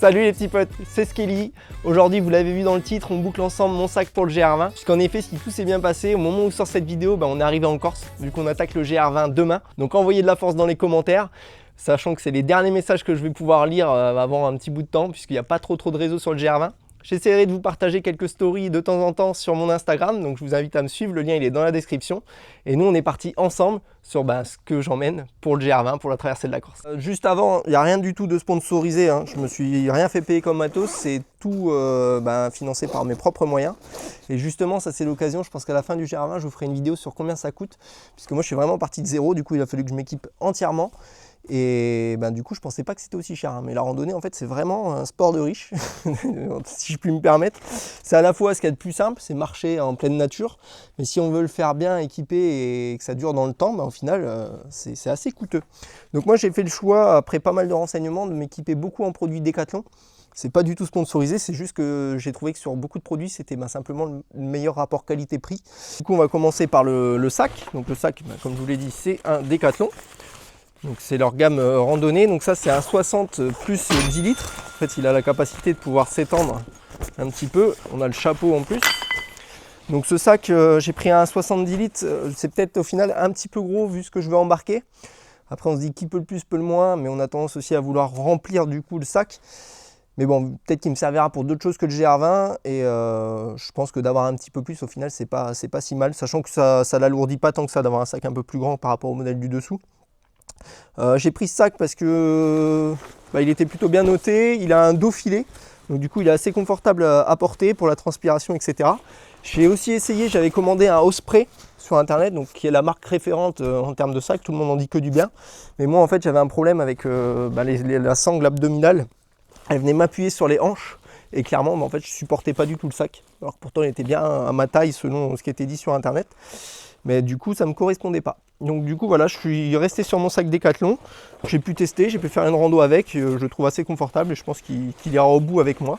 Salut les petits potes, c'est Skelly. Aujourd'hui, vous l'avez vu dans le titre, on boucle ensemble mon sac pour le GR20. Puisqu'en effet, si tout s'est bien passé, au moment où sort cette vidéo, on est arrivé en Corse, vu qu'on attaque le GR20 demain. Donc envoyez de la force dans les commentaires, sachant que c'est les derniers messages que je vais pouvoir lire avant un petit bout de temps, puisqu'il n'y a pas trop de réseaux sur le GR20. J'essaierai de vous partager quelques stories de temps en temps sur mon Instagram, donc je vous invite à me suivre, le lien il est dans la description. Et nous on est partis ensemble sur ce que j'emmène pour le GR20, pour la traversée de la Corse. Juste avant, il n'y a rien du tout de sponsorisé, hein. Je me suis rien fait payer comme matos, c'est tout financé par mes propres moyens. Et justement ça c'est l'occasion, je pense qu'à la fin du GR20 je vous ferai une vidéo sur combien ça coûte, puisque moi je suis vraiment parti de zéro, du coup il a fallu que je m'équipe entièrement. Et du coup je pensais pas que c'était aussi cher, hein. Mais la randonnée en fait c'est vraiment un sport de riche si je puis me permettre. C'est à la fois ce qu'il y a de plus simple, c'est marcher en pleine nature, mais si on veut le faire bien équipé et que ça dure dans le temps, au final c'est assez coûteux. Donc moi j'ai fait le choix, après pas mal de renseignements, de m'équiper beaucoup en produits Decathlon. C'est pas du tout sponsorisé, c'est juste que j'ai trouvé que sur beaucoup de produits c'était simplement le meilleur rapport qualité-prix. Du coup on va commencer par le sac. Donc le sac, comme je vous l'ai dit, c'est un Decathlon. Donc c'est leur gamme randonnée, donc ça c'est un 60 plus 10 litres. En fait il a la capacité de pouvoir s'étendre un petit peu. On a le chapeau en plus. Donc ce sac, j'ai pris un 70 litres, c'est peut-être au final un petit peu gros vu ce que je vais embarquer. Après on se dit qui peut le plus peut le moins, mais on a tendance aussi à vouloir remplir du coup le sac. Mais bon, peut-être qu'il me servira pour d'autres choses que le GR20 et je pense que d'avoir un petit peu plus au final c'est pas si mal, sachant que ça l'alourdit pas tant que ça d'avoir un sac un peu plus grand par rapport au modèle du dessous. J'ai pris ce sac parce que il était plutôt bien noté, il a un dos filet, donc du coup il est assez confortable à porter pour la transpiration, etc. J'ai aussi essayé, j'avais commandé un Osprey sur internet, donc qui est la marque référente en termes de sac, tout le monde en dit que du bien. Mais moi en fait j'avais un problème avec la sangle abdominale, elle venait m'appuyer sur les hanches. Et clairement, en fait, je supportais pas du tout le sac. Alors que pourtant, il était bien à ma taille selon ce qui était dit sur internet. Mais du coup, ça ne me correspondait pas. Donc du coup, voilà, je suis resté sur mon sac Decathlon. J'ai pu tester, j'ai pu faire une rando avec. Je le trouve assez confortable et je pense qu'il ira au bout avec moi.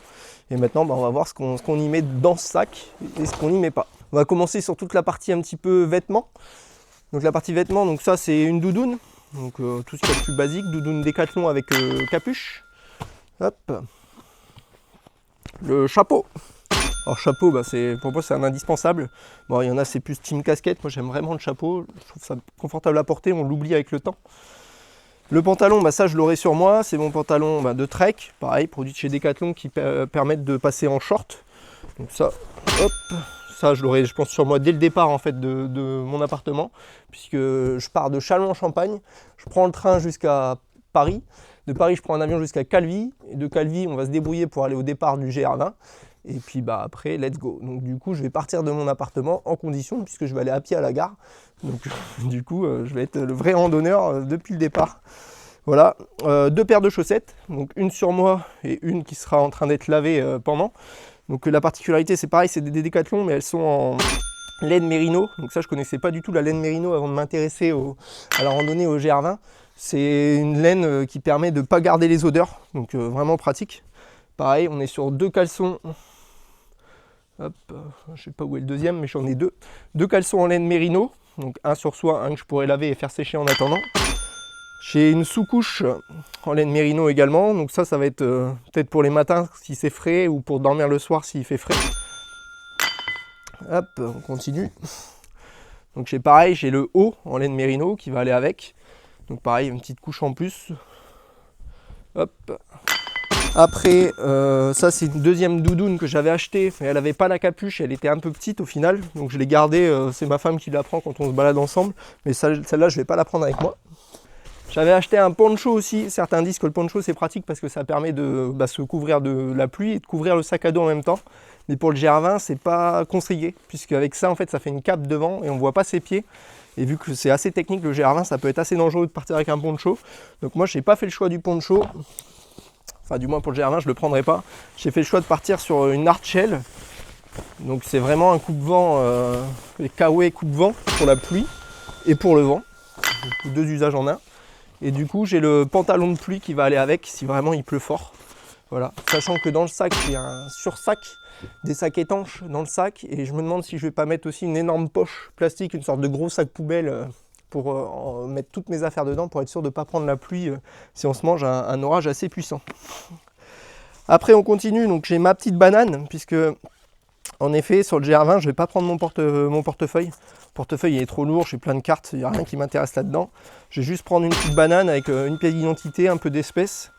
Et maintenant, on va voir ce qu'on y met dans ce sac et ce qu'on n'y met pas. On va commencer sur toute la partie un petit peu vêtements. Donc la partie vêtements, donc ça c'est une doudoune. Donc tout ce qui est le plus basique, doudoune Decathlon avec capuche. Hop. Le chapeau. Alors chapeau, pour moi c'est un indispensable. Bon, il y en a c'est plus team casquette, moi j'aime vraiment le chapeau, je trouve ça confortable à porter, on l'oublie avec le temps. Le pantalon, ça je l'aurai sur moi, c'est mon pantalon de trek, pareil, produit de chez Decathlon qui permettent de passer en short. Donc ça, hop, ça je l'aurai je pense sur moi dès le départ en fait de mon appartement, puisque je pars de Châlons-en-Champagne, je prends le train jusqu'à Paris. De Paris, je prends un avion jusqu'à Calvi. Et de Calvi, on va se débrouiller pour aller au départ du GR20. Et puis après, let's go. Donc du coup, je vais partir de mon appartement en condition, puisque je vais aller à pied à la gare. Donc du coup, je vais être le vrai randonneur depuis le départ. Voilà, 2 paires de chaussettes. Donc une sur moi et une qui sera en train d'être lavée pendant. Donc la particularité, c'est pareil, c'est des Décathlon, mais elles sont en laine mérino. Donc ça, je connaissais pas du tout la laine mérino avant de m'intéresser à la randonnée au GR20. C'est une laine qui permet de ne pas garder les odeurs, donc vraiment pratique. Pareil, on est sur 2 caleçons. Hop, je sais pas où est le deuxième, mais j'en ai 2. 2 caleçons en laine mérino, donc un sur soi, un que je pourrais laver et faire sécher en attendant. J'ai une sous-couche en laine mérino également, donc ça va être peut-être pour les matins si c'est frais ou pour dormir le soir s'il fait frais. Hop, on continue. Donc j'ai le haut en laine mérino qui va aller avec. Donc pareil, une petite couche en plus. Hop. Après, ça c'est une deuxième doudoune que j'avais achetée. Elle n'avait pas la capuche, elle était un peu petite au final. Donc je l'ai gardée, c'est ma femme qui la prend quand on se balade ensemble. Mais celle-là, je ne vais pas la prendre avec moi. J'avais acheté un poncho aussi. Certains disent que le poncho c'est pratique parce que ça permet de se couvrir de la pluie et de couvrir le sac à dos en même temps. Mais pour le GR20, c'est pas conseillé, puisque avec ça, en fait, ça fait une cape devant et on ne voit pas ses pieds. Et vu que c'est assez technique, le GR20, ça peut être assez dangereux de partir avec un poncho. Donc moi, je n'ai pas fait le choix du poncho. Enfin, du moins pour le GR20, je ne le prendrai pas. J'ai fait le choix de partir sur une hardshell. Donc c'est vraiment un coupe-vent, les Kawaii coupe-vent pour la pluie et pour le vent. Donc, 2 usages en un. Et du coup, j'ai le pantalon de pluie qui va aller avec si vraiment il pleut fort. Voilà. Sachant que dans le sac, il y a un sursac, des sacs étanches dans le sac. Et je me demande si je ne vais pas mettre aussi une énorme poche plastique, une sorte de gros sac poubelle pour mettre toutes mes affaires dedans pour être sûr de ne pas prendre la pluie si on se mange un orage assez puissant. Après on continue, donc j'ai ma petite banane, puisque en effet sur le GR20 je vais pas prendre mon portefeuille. Le portefeuille il est trop lourd, j'ai plein de cartes, il n'y a rien qui m'intéresse là-dedans. Je vais juste prendre une petite banane avec une pièce d'identité, un peu d'espèces,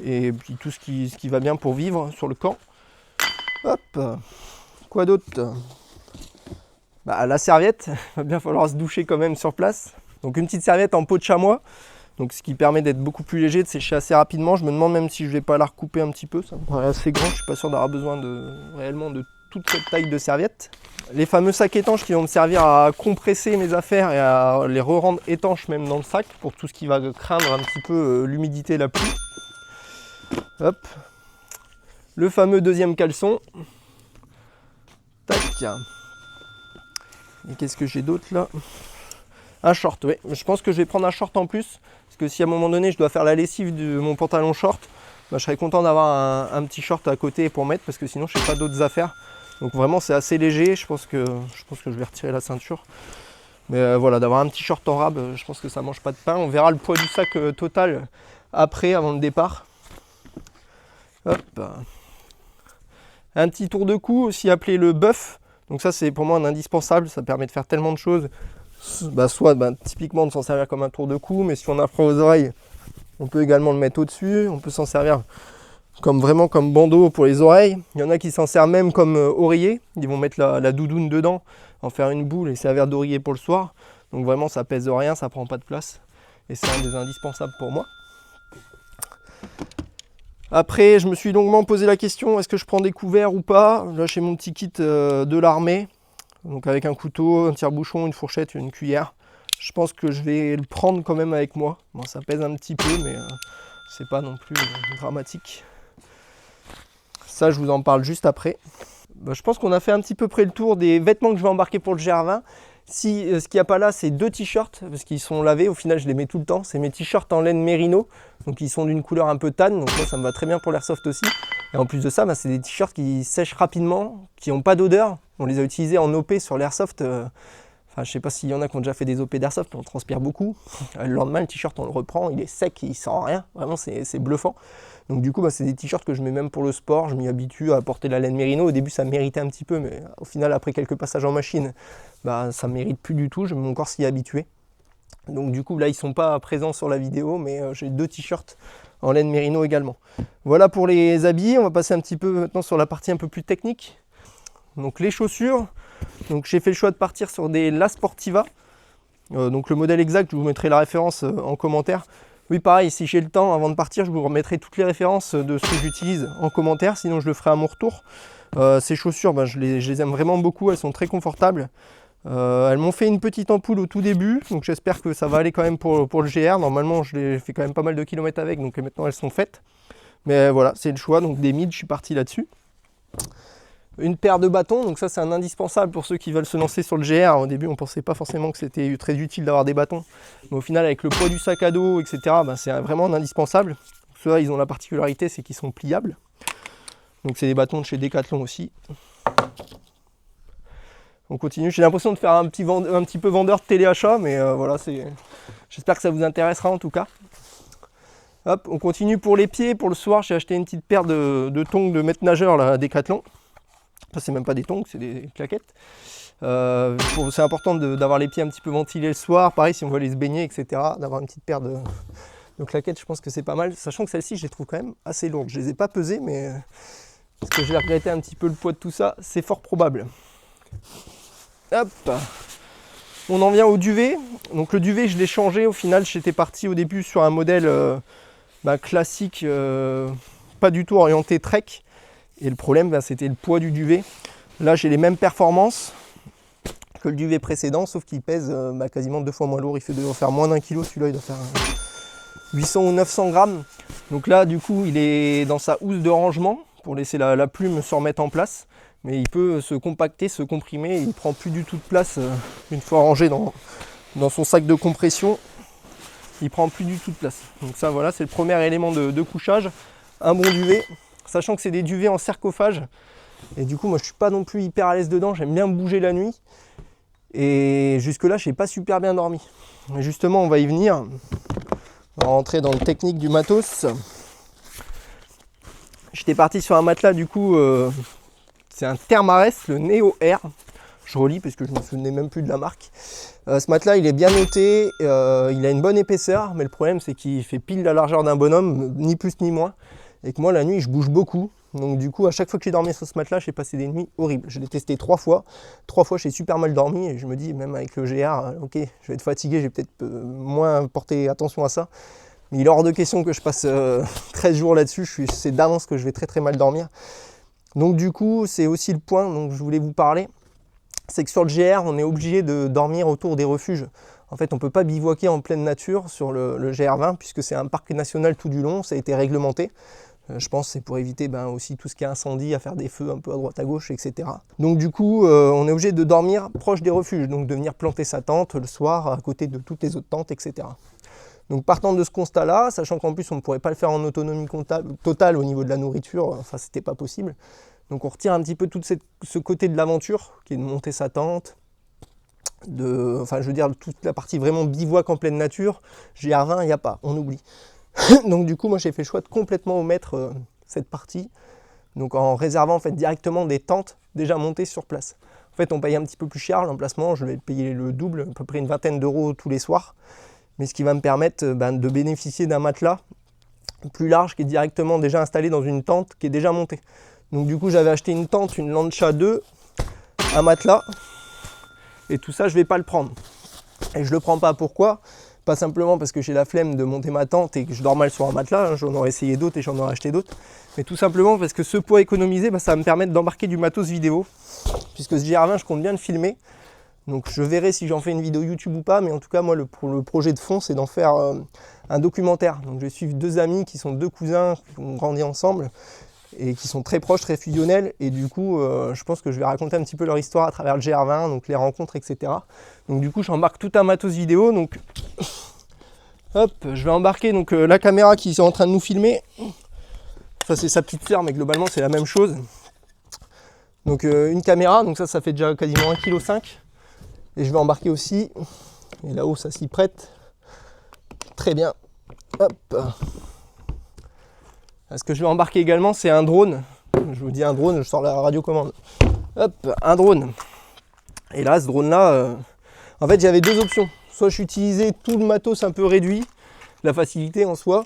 et puis tout ce qui va bien pour vivre sur le camp. Hop, quoi d'autre? Bah, la serviette, il va bien falloir se doucher quand même sur place. Donc une petite serviette en peau de chamois, donc ce qui permet d'être beaucoup plus léger, de sécher assez rapidement. Je me demande même si je vais pas la recouper un petit peu, ça me paraît assez grand, je suis pas sûr d'avoir besoin réellement de toute cette taille de serviette. Les fameux sacs étanches qui vont me servir à compresser mes affaires et à les re-rendre étanches même dans le sac, pour tout ce qui va craindre un petit peu l'humidité et la pluie. Hop. Le fameux deuxième caleçon. Tac. Et qu'est-ce que j'ai d'autre là? Un short, oui. Je pense que je vais prendre un short en plus. Parce que si à un moment donné je dois faire la lessive de mon pantalon short, bah, je serais content d'avoir un petit short à côté pour mettre, parce que sinon je n'ai pas d'autres affaires. Donc vraiment c'est assez léger. Je pense que je vais retirer la ceinture. Mais voilà, d'avoir un petit short en rab, je pense que ça mange pas de pain. On verra le poids du sac total après, avant le départ. Hop. Un petit tour de cou aussi appelé le buff. Donc ça c'est pour moi un indispensable, ça permet de faire tellement de choses. Soit typiquement de s'en servir comme un tour de cou, mais si on a froid aux oreilles, on peut également le mettre au-dessus. On peut s'en servir vraiment comme bandeau pour les oreilles. Il y en a qui s'en servent même comme oreiller. Ils vont mettre la doudoune dedans, en faire une boule et servir d'oreiller pour le soir. Donc vraiment ça pèse rien, ça prend pas de place. Et c'est un des indispensables pour moi. Après, je me suis longuement posé la question, est-ce que je prends des couverts ou pas? Là, j'ai mon petit kit de l'armée, donc avec un couteau, un tire-bouchon, une fourchette, une cuillère. Je pense que je vais le prendre quand même avec moi. Bon, ça pèse un petit peu, mais c'est pas non plus dramatique. Ça, je vous en parle juste après. Je pense qu'on a fait un petit peu près le tour des vêtements que je vais embarquer pour le GR20. Si ce qu'il n'y a pas là, c'est 2 t-shirts, parce qu'ils sont lavés, au final je les mets tout le temps. C'est mes t-shirts en laine mérino, donc ils sont d'une couleur un peu tan, donc moi ça me va très bien pour l'airsoft aussi. Et en plus de ça, c'est des t-shirts qui sèchent rapidement, qui n'ont pas d'odeur. On les a utilisés en OP sur l'airsoft. Enfin, je sais pas s'il y en a qui ont déjà fait des OP d'airsoft, on transpire beaucoup. Le lendemain, le t-shirt, on le reprend, il est sec, il sent rien. Vraiment, c'est bluffant. Donc du coup, c'est des t-shirts que je mets même pour le sport. Je m'y habitue à porter la laine mérino. Au début, ça méritait un petit peu, mais au final, après quelques passages en machine, ça ne mérite plus du tout. Mon corps s'y est habitué. Donc du coup, là, ils ne sont pas présents sur la vidéo, mais j'ai 2 t-shirts en laine mérino également. Voilà pour les habits. On va passer un petit peu maintenant sur la partie un peu plus technique. Donc les chaussures. Donc j'ai fait le choix de partir sur des La Sportiva. Donc le modèle exact, je vous mettrai la référence en commentaire. Oui, pareil, si j'ai le temps, avant de partir, je vous remettrai toutes les références de ce que j'utilise en commentaire, sinon je le ferai à mon retour. Ces chaussures, je les aime vraiment beaucoup, elles sont très confortables. Elles m'ont fait une petite ampoule au tout début, donc j'espère que ça va aller quand même pour le GR. Normalement, je l'ai fait quand même pas mal de kilomètres avec, donc maintenant elles sont faites. Mais voilà, c'est le choix, donc des mids, je suis parti là-dessus. Une paire de bâtons, donc ça c'est un indispensable pour ceux qui veulent se lancer sur le GR. Au début on pensait pas forcément que c'était très utile d'avoir des bâtons, mais au final avec le poids du sac à dos, etc., c'est vraiment un indispensable. Ceux-là ils ont la particularité, c'est qu'ils sont pliables. Donc c'est des bâtons de chez Decathlon aussi. On continue, j'ai l'impression de faire un petit peu vendeur de téléachat, mais voilà, j'espère que ça vous intéressera en tout cas. Hop, on continue pour les pieds. Pour le soir, j'ai acheté une petite paire de tongs de maître nageur là, à Decathlon. Ça, c'est même pas des tongs, c'est des claquettes. C'est important d'avoir les pieds un petit peu ventilés le soir. Pareil, si on veut aller se baigner, etc., d'avoir une petite paire de claquettes, je pense que c'est pas mal. Sachant que celles-ci, je les trouve quand même assez lourdes. Je les ai pas pesées, mais est-ce que je vais regretter un petit peu le poids de tout ça? C'est fort probable. Hop, on en vient au duvet. Donc le duvet, je l'ai changé. Au final, j'étais parti au début sur un modèle classique, pas du tout orienté trek. Et le problème, c'était le poids du duvet. Là, j'ai les mêmes performances que le duvet précédent, sauf qu'il pèse quasiment 2 fois moins lourd. Il doit faire moins d'1 kg, celui-là, il doit faire 800 ou 900 grammes. Donc là, du coup, il est dans sa housse de rangement pour laisser la plume se remettre en place. Mais il peut se compacter, se comprimer. Il ne prend plus du tout de place une fois rangé dans son sac de compression. Il ne prend plus du tout de place. Donc ça, voilà, c'est le premier élément de couchage. Un bon duvet. Sachant que c'est des duvets en sarcophage. Et du coup, moi, je ne suis pas non plus hyper à l'aise dedans. J'aime bien bouger la nuit. Et jusque-là, je n'ai pas super bien dormi. Et justement, on va y venir. On va rentrer dans le technique du matos. J'étais parti sur un matelas du coup, c'est un Thermarest, le Neo Air. Je relis parce que je ne me souvenais même plus de la marque. Ce matelas il est bien noté, il a une bonne épaisseur, mais le problème c'est qu'il fait pile la largeur d'un bonhomme, ni plus ni moins. Et que moi la nuit je bouge beaucoup. Donc du coup à chaque fois que j'ai dormi sur ce matelas, j'ai passé des nuits horribles. Je l'ai testé 3 fois. 3 fois j'ai super mal dormi et je me dis même avec le GR, ok, je vais être fatigué, j'ai peut-être moins porté attention à ça. Mais il est hors de question que je passe 13 jours là-dessus, c'est d'avance que je vais très très mal dormir. Donc du coup c'est aussi le point dont je voulais vous parler. C'est que sur le GR, on est obligé de dormir autour des refuges. En fait, on ne peut pas bivouaquer en pleine nature sur le GR20 puisque c'est un parc national tout du long, ça a été réglementé. Je pense que c'est pour éviter aussi tout ce qui est incendie, à faire des feux un peu à droite à gauche, etc. Donc du coup, on est obligé de dormir proche des refuges, donc de venir planter sa tente le soir à côté de toutes les autres tentes, etc. Donc partant de ce constat-là, sachant qu'en plus on ne pourrait pas le faire en autonomie totale au niveau de la nourriture, enfin c'était pas possible. Donc on retire un petit peu tout ce côté de l'aventure, qui est de monter sa tente, toute la partie vraiment bivouac en pleine nature. GR20, il n'y a pas, on oublie. Donc du coup, moi j'ai fait le choix de complètement omettre cette partie, donc en réservant en fait directement des tentes déjà montées sur place. En fait, on paye un petit peu plus cher l'emplacement, je vais payer le double, à peu près une vingtaine d'euros tous les soirs, mais ce qui va me permettre de bénéficier d'un matelas plus large qui est directement déjà installé dans une tente qui est déjà montée. Donc du coup j'avais acheté une tente, une Lancia 2, un matelas, et tout ça je vais pas le prendre. Et je le prends pas, pourquoi? Pas simplement parce que j'ai la flemme de monter ma tente et que je dors mal sur un matelas, j'en aurais essayé d'autres et j'en aurais acheté d'autres, mais tout simplement parce que ce poids économisé, ça va me permettre d'embarquer du matos vidéo, puisque ce GR20 je compte bien le filmer, donc je verrai si j'en fais une vidéo YouTube ou pas, mais en tout cas moi le projet de fond c'est d'en faire un documentaire. Donc je vais suivre 2 amis qui sont 2 cousins qui ont grandi ensemble, et qui sont très proches, très fusionnels, et du coup je pense que je vais raconter un petit peu leur histoire à travers le GR20, donc les rencontres, etc. Donc du coup j'embarque tout un matos vidéo, donc hop, je vais embarquer donc la caméra qui est en train de nous filmer, ça c'est sa petite sœur mais globalement c'est la même chose. Donc une caméra, donc ça fait déjà quasiment 1,5 kg, et je vais embarquer aussi, et là-haut ça s'y prête, très bien, hop. Ce que je vais embarquer également, c'est un drone. Je vous dis un drone, je sors la radiocommande. Hop, un drone. Et là, ce drone-là, en fait, j'avais 2 options. Soit j'utilisais tout le matos un peu réduit, la facilité en soi.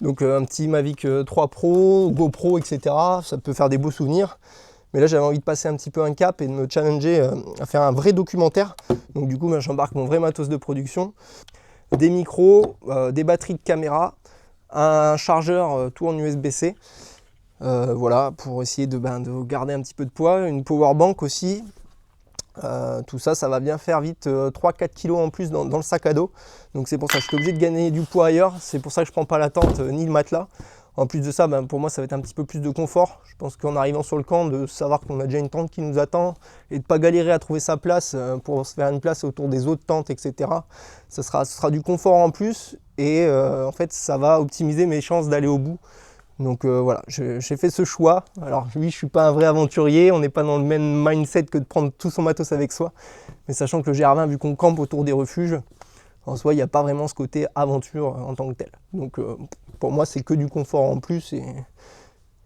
Donc un petit Mavic 3 Pro, GoPro, etc. Ça peut faire des beaux souvenirs. Mais là, j'avais envie de passer un petit peu un cap et de me challenger à faire un vrai documentaire. Donc du coup, j'embarque mon vrai matos de production. Des micros, des batteries de caméra, un chargeur tout en USB-C, voilà, pour essayer de garder un petit peu de poids, une power bank aussi, tout ça, ça va bien faire vite 3-4 kg en plus dans le sac à dos, donc c'est pour ça que je suis obligé de gagner du poids ailleurs, c'est pour ça que je prends pas la tente ni le matelas. En plus de ça, pour moi ça va être un petit peu plus de confort. Je pense qu'en arrivant sur le camp, de savoir qu'on a déjà une tente qui nous attend et de ne pas galérer à trouver sa place pour se faire une place autour des autres tentes, etc. Ce sera du confort en plus, et en fait ça va optimiser mes chances d'aller au bout. Donc voilà, j'ai fait ce choix. Alors oui, je suis pas un vrai aventurier, on n'est pas dans le même mindset que de prendre tout son matos avec soi, mais sachant que le GR20, vu qu'on campe autour des refuges, en soi il n'y a pas vraiment ce côté aventure en tant que tel. Donc pour moi c'est que du confort en plus, et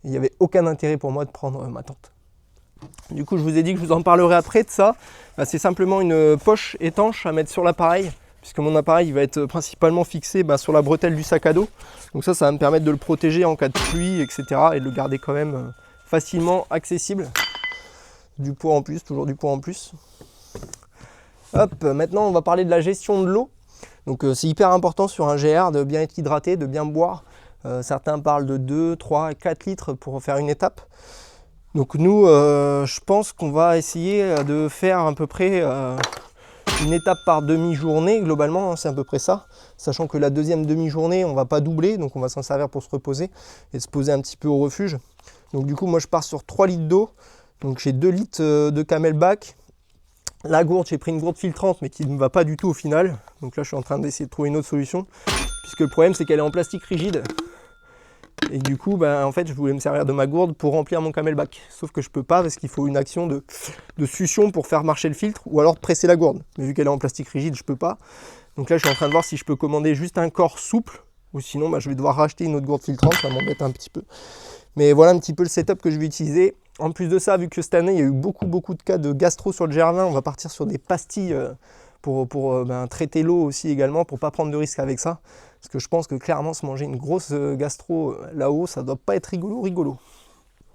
il n'y avait aucun intérêt pour moi de prendre ma tente. Du coup je vous ai dit que je vous en parlerai après de ça. C'est simplement une poche étanche à mettre sur l'appareil, puisque mon appareil va être principalement fixé sur la bretelle du sac à dos. Donc ça va me permettre de le protéger en cas de pluie, etc. et de le garder quand même facilement accessible. Du poids en plus, toujours du poids en plus. Hop, maintenant on va parler de la gestion de l'eau. Donc c'est hyper important sur un GR de bien être hydraté, de bien boire. Certains parlent de 2, 3, 4 litres pour faire une étape. Donc nous, je pense qu'on va essayer de faire à peu près une étape par demi-journée, globalement, c'est à peu près ça. Sachant que la deuxième demi-journée, on ne va pas doubler, donc on va s'en servir pour se reposer et se poser un petit peu au refuge. Donc du coup, moi je pars sur 3 litres d'eau. Donc j'ai 2 litres de Camelback. La gourde, j'ai pris une gourde filtrante, mais qui ne me va pas du tout au final. Donc là, je suis en train d'essayer de trouver une autre solution, puisque le problème, c'est qu'elle est en plastique rigide. Et du coup, en fait, je voulais me servir de ma gourde pour remplir mon Camelback. Sauf que je peux pas, parce qu'il faut une action de succion pour faire marcher le filtre, ou alors de presser la gourde. Mais vu qu'elle est en plastique rigide, je peux pas. Donc là, je suis en train de voir si je peux commander juste un corps souple, ou sinon, je vais devoir racheter une autre gourde filtrante, ça m'embête un petit peu. Mais voilà un petit peu le setup que je vais utiliser. En plus de ça, vu que cette année, il y a eu beaucoup de cas de gastro sur le GR20, on va partir sur des pastilles pour traiter l'eau aussi également, pour ne pas prendre de risques avec ça. Parce que je pense que clairement, se manger une grosse gastro là-haut, ça ne doit pas être rigolo.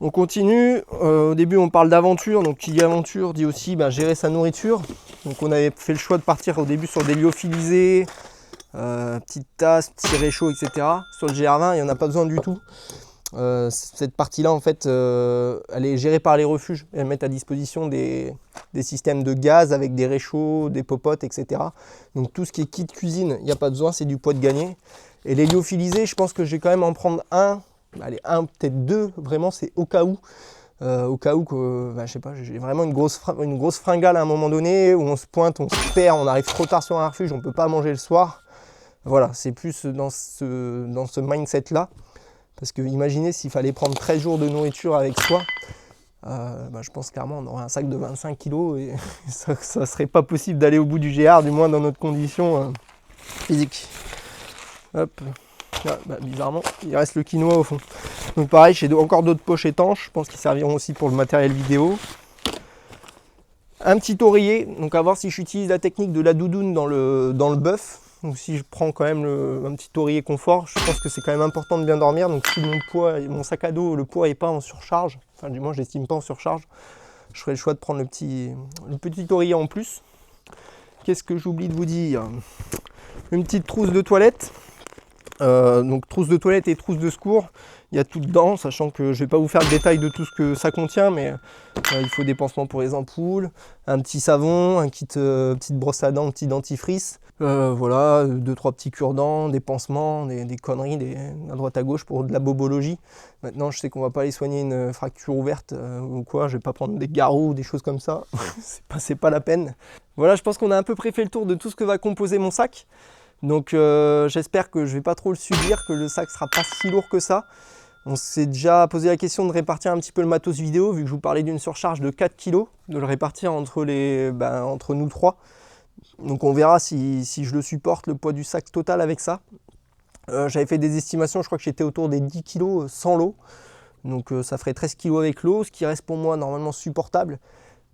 On continue. Au début, on parle d'aventure. Donc, qui dit aventure dit aussi gérer sa nourriture. Donc, on avait fait le choix de partir au début sur des lyophilisés, petites tasses, petits réchauds, etc. Sur le GR20, il n'y en a pas besoin du tout. Cette partie-là, en fait, elle est gérée par les refuges. Elles mettent à disposition des systèmes de gaz avec des réchauds, des popotes, etc. Donc, tout ce qui est kit cuisine, il n'y a pas besoin, c'est du poids de gagner. Et les lyophilisés, je pense que je vais quand même en prendre un. Allez, un, peut-être deux, vraiment, c'est au cas où. Que, je sais pas, j'ai vraiment une grosse fringale à un moment donné, où on se pointe, on se perd, on arrive trop tard sur un refuge, on ne peut pas manger le soir. Voilà, c'est plus dans ce mindset-là. Parce que imaginez s'il fallait prendre 13 jours de nourriture avec soi, je pense clairement on aurait un sac de 25 kg et ça ne serait pas possible d'aller au bout du GR, du moins dans notre condition physique. Hop. Ah, bizarrement, il reste le quinoa au fond. Donc pareil, j'ai encore d'autres poches étanches, je pense qu'ils serviront aussi pour le matériel vidéo. Un petit oreiller, donc à voir si j'utilise la technique de la doudoune dans le bœuf. Donc si je prends quand même un petit oreiller confort, je pense que c'est quand même important de bien dormir. Donc si mon sac à dos, le poids n'est pas en surcharge, enfin du moins je l'estime pas en surcharge, je ferai le choix de prendre le petit oreiller en plus. Qu'est-ce que j'oublie de vous dire? Une petite trousse de toilette. Donc trousse de toilette et trousse de secours, il y a tout dedans, sachant que je ne vais pas vous faire le détail de tout ce que ça contient, mais il faut des pansements pour les ampoules, un petit savon, un kit, petite brosse à dents, un petit dentifrice, voilà, 2-3 petits cure-dents, des pansements, des conneries à droite à gauche pour de la bobologie. Maintenant je sais qu'on va pas aller soigner une fracture ouverte ou quoi, je vais pas prendre des garrots ou des choses comme ça, c'est pas la peine. Voilà, je pense qu'on a à peu près fait le tour de tout ce que va composer mon sac. Donc j'espère que je ne vais pas trop le subir, que le sac ne sera pas si lourd que ça. On s'est déjà posé la question de répartir un petit peu le matos vidéo, vu que je vous parlais d'une surcharge de 4 kg, de le répartir entre nous trois. Donc on verra si je le supporte, le poids du sac total avec ça. J'avais fait des estimations, je crois que j'étais autour des 10 kg sans l'eau. Donc ça ferait 13 kg avec l'eau, ce qui reste pour moi normalement supportable.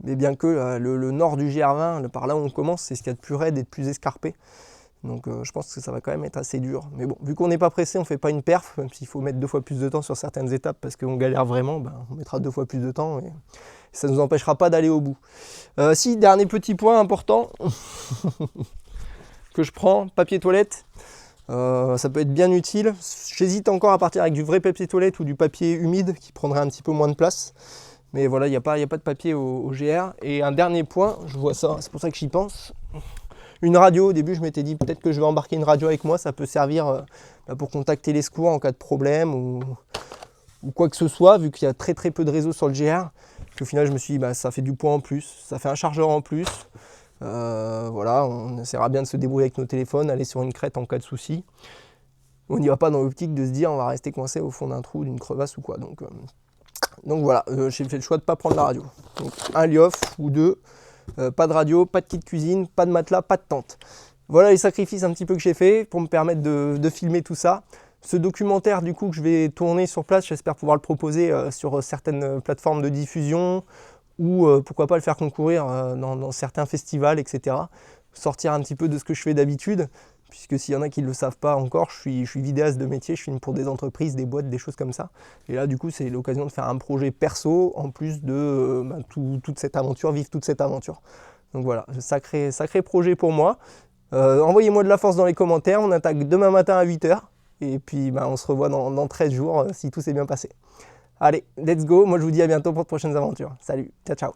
Mais bien que le nord du GR20, par là où on commence, c'est ce qu'il y a de plus raide et de plus escarpé. Donc je pense que ça va quand même être assez dur. Mais bon, vu qu'on n'est pas pressé, on ne fait pas une perf, même s'il faut mettre 2 fois plus de temps sur certaines étapes parce qu'on galère vraiment, on mettra 2 fois plus de temps et ça ne nous empêchera pas d'aller au bout. Si, dernier petit point important que je prends, papier toilette. Ça peut être bien utile. J'hésite encore à partir avec du vrai papier toilette ou du papier humide qui prendrait un petit peu moins de place. Mais voilà, il n'y a pas de papier au GR. Et un dernier point, je vois ça, c'est pour ça que j'y pense. Une radio, au début je m'étais dit peut-être que je vais embarquer une radio avec moi, ça peut servir pour contacter les secours en cas de problème ou quoi que ce soit, vu qu'il y a très peu de réseau sur le GR. Puis au final je me suis dit ça fait du poids en plus, ça fait un chargeur en plus. Voilà, on essaiera bien de se débrouiller avec nos téléphones, aller sur une crête en cas de souci. On n'y va pas dans l'optique de se dire on va rester coincé au fond d'un trou, d'une crevasse ou quoi. Donc voilà, j'ai fait le choix de ne pas prendre la radio. Donc un liof ou deux. Pas de radio, pas de kit cuisine, pas de matelas, pas de tente. Voilà les sacrifices un petit peu que j'ai fait pour me permettre de filmer tout ça. Ce documentaire du coup que je vais tourner sur place, j'espère pouvoir le proposer sur certaines plateformes de diffusion ou pourquoi pas le faire concourir dans certains festivals, etc. Sortir un petit peu de ce que je fais d'habitude, puisque s'il y en a qui ne le savent pas encore, je suis vidéaste de métier, je filme pour des entreprises, des boîtes, des choses comme ça. Et là, du coup, c'est l'occasion de faire un projet perso, en plus de toute cette aventure, vivre toute cette aventure. Donc voilà, sacré projet pour moi. Envoyez-moi de la force dans les commentaires, on attaque demain matin à 8 h. Et puis, on se revoit dans 13 jours, si tout s'est bien passé. Allez, let's go, moi je vous dis à bientôt pour de prochaines aventures. Salut, ciao ciao.